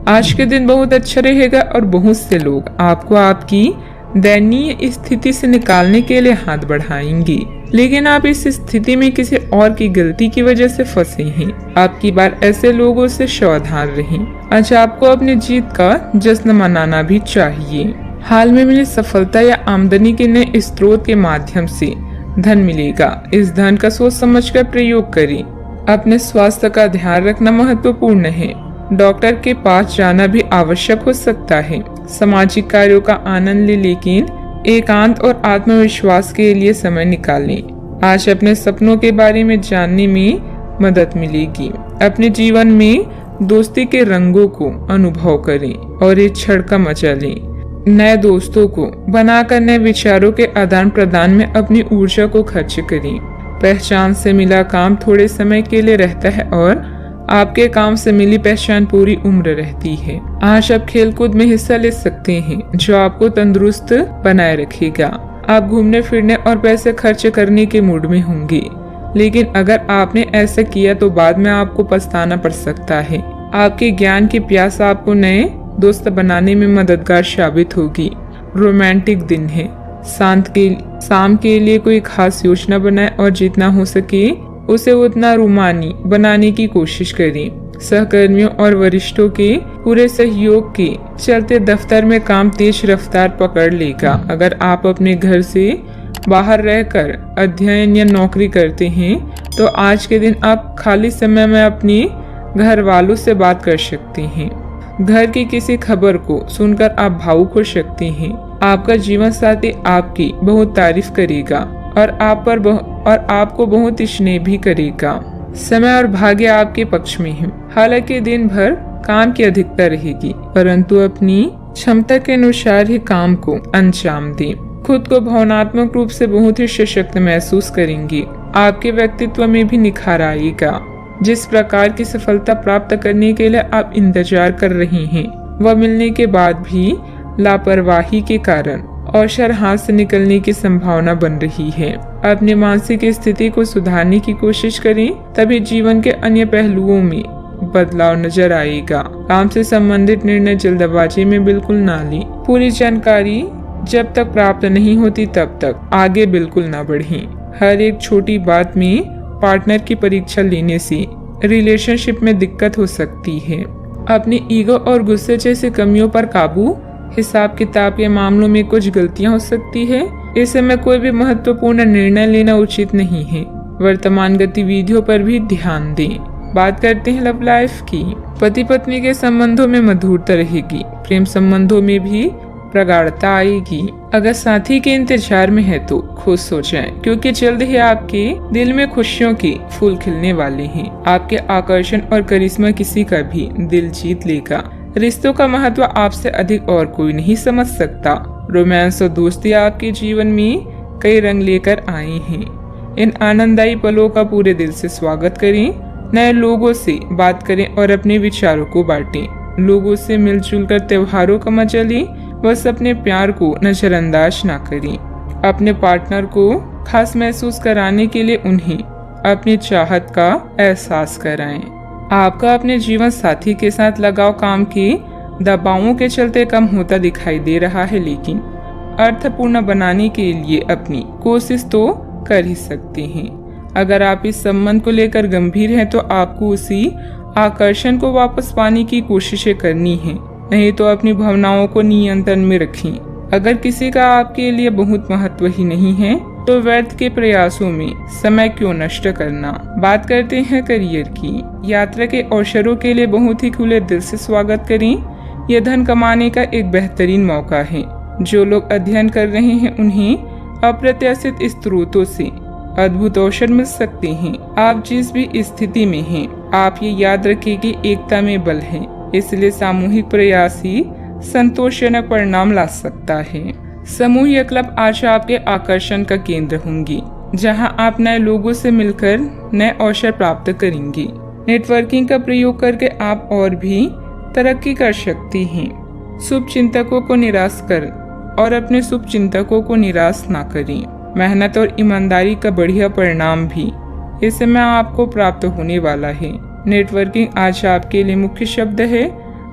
आज के दिन बहुत अच्छा रहेगा और बहुत से लोग आपको आपकी दयनीय स्थिति से निकालने के लिए हाथ बढ़ाएंगे, लेकिन आप इस स्थिति में किसी और की गलती की वजह से फंसे हैं। आपकी बार ऐसे लोगों से सावधान रहें। आज आपको अपनी जीत का जश्न मनाना भी चाहिए। हाल में मिली सफलता या आमदनी के नए स्रोत के माध्यम से धन मिलेगा। इस धन का सोच समझकर प्रयोग करें। अपने स्वास्थ्य का ध्यान रखना महत्वपूर्ण है। डॉक्टर के पास जाना भी आवश्यक हो सकता है। सामाजिक कार्यों का आनंद लें, लेकिन एकांत और आत्मविश्वास के लिए समय निकालें। आज अपने सपनों के बारे में जानने में मदद मिलेगी। अपने जीवन में दोस्ती के रंगों को अनुभव करें और इस क्षण का मजा लें। नए दोस्तों को बनाकर नए विचारों के आदान प्रदान में अपनी ऊर्जा को खर्च करें। पहचान से मिला काम थोड़े समय के लिए रहता है और आपके काम से मिली पहचान पूरी उम्र रहती है। आज आप खेलकूद में हिस्सा ले सकते हैं, जो आपको तंदुरुस्त बनाए रखेगा। आप घूमने फिरने और पैसे खर्च करने के मूड में होंगे, लेकिन अगर आपने ऐसा किया तो बाद में आपको पछताना पड़ सकता है। आपके ज्ञान की प्यास आपको नए दोस्त बनाने में मददगार साबित होगी। रोमांटिक दिन है। शाम के लिए कोई खास योजना बनाएं और जितना हो सके उसे उतना रोमानी बनाने की कोशिश करें। सहकर्मियों और वरिष्ठों के पूरे सहयोग के चलते दफ्तर में काम तेज रफ्तार पकड़ लेगा। अगर आप अपने घर से बाहर रहकर अध्ययन या नौकरी करते हैं तो आज के दिन आप खाली समय में अपने घर वालों से बात कर सकते हैं। घर की किसी खबर को सुनकर आप भावुक हो सकते हैं। आपका जीवन साथी आपकी बहुत तारीफ करेगा और आपको बहुत स्नेह भी करेगा। समय और भाग्य आपके पक्ष में है। हालांकि दिन भर काम की अधिकता रहेगी, परंतु अपनी क्षमता के अनुसार ही काम को अंजाम दें। खुद को भावनात्मक रूप से बहुत ही सशक्त महसूस करेंगे। आपके व्यक्तित्व में भी निखार आएगा। जिस प्रकार की सफलता प्राप्त करने के लिए आप इंतजार कर रहे हैं, वह मिलने के बाद भी लापरवाही के कारण अवसर हाथ से निकलने की संभावना बन रही है। अपनी मानसिक स्थिति को सुधारने की कोशिश करें, तभी जीवन के अन्य पहलुओं में बदलाव नजर आएगा। काम से संबंधित निर्णय जल्दबाजी में बिल्कुल ना लें। पूरी जानकारी जब तक प्राप्त नहीं होती तब तक आगे बिल्कुल ना बढ़ें। हर एक छोटी बात में पार्टनर की परीक्षा लेने से रिलेशनशिप में दिक्कत हो सकती है। अपनी ईगो और गुस्से जैसी कमियों पर काबू। हिसाब किताब के मामलों में कुछ गलतियां हो सकती है। इस समय कोई भी महत्वपूर्ण निर्णय लेना उचित नहीं है। वर्तमान गतिविधियों पर भी ध्यान दें। बात करते हैं लव लाइफ की। पति पत्नी के संबंधों में मधुरता रहेगी। प्रेम संबंधों में भी प्रगाढ़ता आएगी। अगर साथी के इंतजार में है तो खुश हो जाएं, क्योंकि जल्द ही आपके दिल में खुशियों के फूल खिलने वाले हैं। आपके आकर्षण और करिश्मा किसी का भी दिल जीत लेगा। रिश्तों का महत्व आपसे अधिक और कोई नहीं समझ सकता। रोमांस और दोस्ती आपके जीवन में कई रंग लेकर आए हैं। इन आनंददायी पलों का पूरे दिल से स्वागत करें। नए लोगों से बात करें और अपने विचारों को बांटें। लोगों से मिलजुल कर त्योहारों का मजा लें। बस अपने प्यार को नजरअंदाज ना करें। अपने पार्टनर को खास महसूस कराने के लिए उन्हें अपनी चाहत का एहसास कराएं। आपका अपने जीवन साथी के साथ लगाव काम के दबावों के चलते कम होता दिखाई दे रहा है, लेकिन अर्थपूर्ण बनाने के लिए अपनी कोशिश तो कर ही सकते हैं। अगर आप इस संबंध को लेकर गंभीर हैं तो आपको उसी आकर्षण को वापस पाने की कोशिशें करनी है, नहीं तो अपनी भावनाओं को नियंत्रण में रखें। अगर किसी का आपके लिए बहुत महत्व ही नहीं है तो व्यर्थ के प्रयासों में समय क्यों नष्ट करना। बात करते हैं करियर की। यात्रा के अवसरों के लिए बहुत ही खुले दिल से स्वागत करें। यह धन कमाने का एक बेहतरीन मौका है। जो लोग अध्ययन कर रहे हैं उन्हें अप्रत्याशित स्रोतों से अद्भुत अवसर मिल सकते हैं। आप जिस भी स्थिति में हैं, आप ये याद रखें कि एकता में बल है, इसलिए सामूहिक प्रयास ही संतोषजनक परिणाम ला सकता है। समूह क्लब आज आपके आकर्षण का केंद्र होंगी, जहां आप नए लोगों से मिलकर नए अवसर प्राप्त करेंगे। नेटवर्किंग का प्रयोग करके आप और भी तरक्की कर सकते हैं। शुभ चिंतकों को निराश कर और अपने शुभ चिंतकों को निराश ना करें। मेहनत और ईमानदारी का बढ़िया परिणाम भी इस समय आपको प्राप्त होने वाला है। नेटवर्किंग आज आपके लिए मुख्य शब्द है।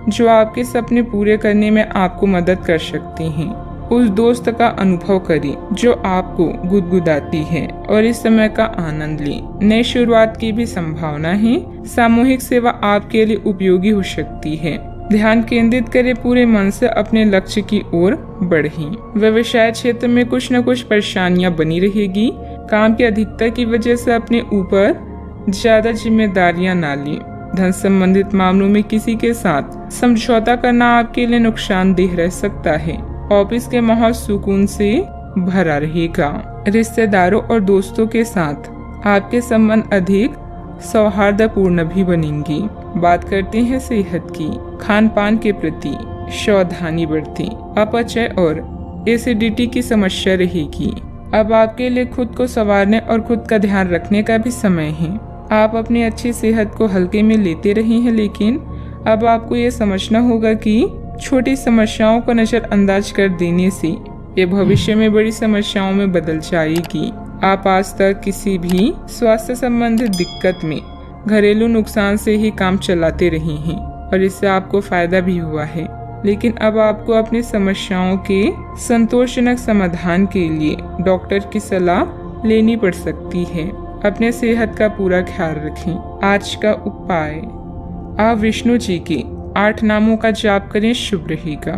जो आपके सपने पूरे करने में आपको मदद कर सकती हैं। उस दोस्त का अनुभव करें जो आपको गुदगुदाती है और इस समय का आनंद लें। नई शुरुआत की भी संभावना है। सामूहिक सेवा आपके लिए उपयोगी हो सकती है। ध्यान केंद्रित करें, पूरे मन से अपने लक्ष्य की ओर बढ़ें। व्यवसाय क्षेत्र में कुछ न कुछ परेशानियां बनी रहेगी। काम की अधिकता की वजह से अपने ऊपर ज्यादा जिम्मेदारियां ना लें। धन संबंधित मामलों में किसी के साथ समझौता करना आपके लिए नुकसानदेह रह सकता है। ऑफिस के माहौल सुकून से भरा रहेगा। रिश्तेदारों और दोस्तों के साथ आपके संबंध अधिक सौहार्दपूर्ण भी बनेंगे। बात करते हैं सेहत की। खान पान के प्रति सावधानी बरतें। अपचय और एसिडिटी की समस्या रहेगी। अब आपके लिए खुद को संवारने और खुद का ध्यान रखने का भी समय है। आप अपनी अच्छी सेहत को हल्के में लेते रहे हैं, लेकिन अब आपको ये समझना होगा कि छोटी समस्याओं को नजरअंदाज कर देने से ये भविष्य में बड़ी समस्याओं में बदल जाएगी। आप आज तक किसी भी स्वास्थ्य संबंधित दिक्कत में घरेलू नुकसान से ही काम चलाते रहे हैं और इससे आपको फायदा भी हुआ है, लेकिन अब आपको अपनी समस्याओं के संतोषजनक समाधान के लिए डॉक्टर की सलाह लेनी पड़ सकती है। अपने सेहत का पूरा ख्याल रखें। आज का उपाय, आप विष्णु जी के 8 नामों का जाप करें, शुभ रहेगा।